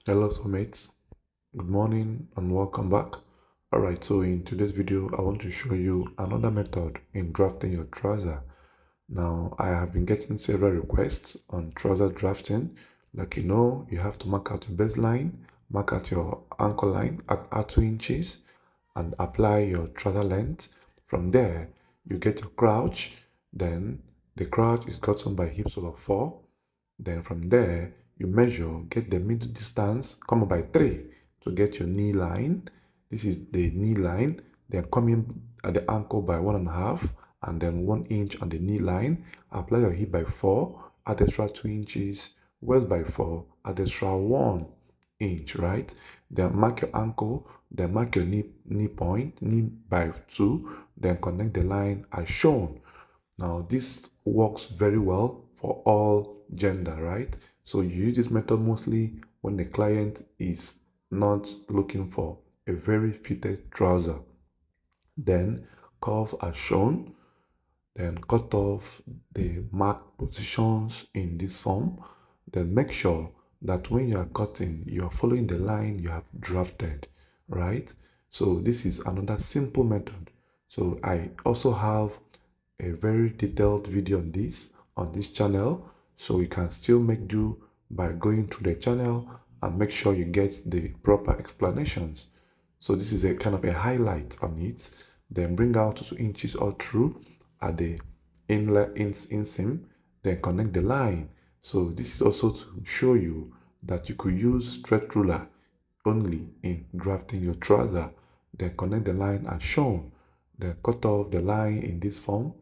Hello soulmates, good morning and welcome back. Alright, so in today's video I want to show you another method in drafting your trouser. Now I have been getting several requests on trouser drafting. Like you have to mark out your baseline, mark out your ankle line at 2 inches and apply your trouser length. From there you get your crouch, then the crouch is gotten by hips over 4. Then from there, you measure, get the middle distance, come up by 3 to get your knee line. This is the knee line. Then come in at the ankle by 1.5 and then 1 inch on the knee line. Apply your hip by 4, add extra 2 inches, waist by 4, add extra 1 inch, right? Then mark your ankle, then mark your knee point, knee by 2, then connect the line as shown. Now, this works very well for all gender, right? So you use this method mostly when the client is not looking for a very fitted trouser. Then curve as shown, then cut off the marked positions in this form. Then make sure that when you are cutting, you are following the line you have drafted, right? So this is another simple method. So I also have a very detailed video on this channel, so you can still make do by going through the channel and make sure you get the proper explanations. So this is a kind of a highlight on it. Then bring out 2 inches all through at the inseam, then connect the line. So this is also to show you that you could use straight ruler only in drafting your trouser. Then connect the line as shown. Then cut off the line in this form,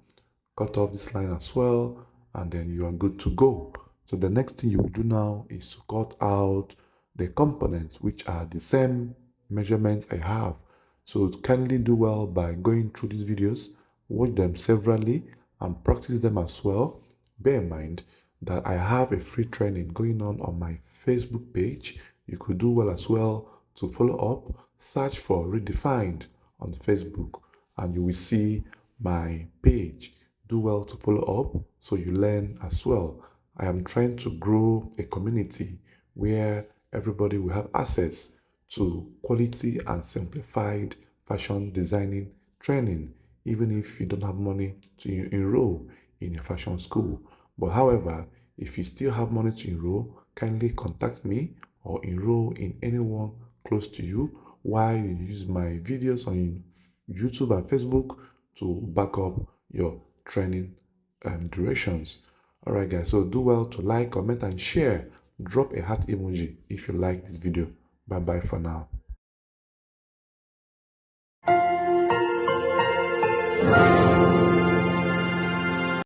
cut off this line as well, and then you are good to go. So the next thing you will do now is to cut out the components which are the same measurements I have. So kindly do well by going through these videos, watch them severally and practice them as well. Bear in mind that I have a free training going on my Facebook page. You could do well as well to follow up, search for Redefined on Facebook and you will see my page. Do well to follow up so you learn as well. I am trying to grow a community where everybody will have access to quality and simplified fashion designing training, even if you don't have money to enroll in a fashion school. But however, if you still have money to enroll, kindly contact me or enroll in anyone close to you while you use my videos on YouTube and Facebook to back up your training durations. Alright guys, so do well to like, comment and share. Drop a heart emoji if you like this video. Bye bye for now.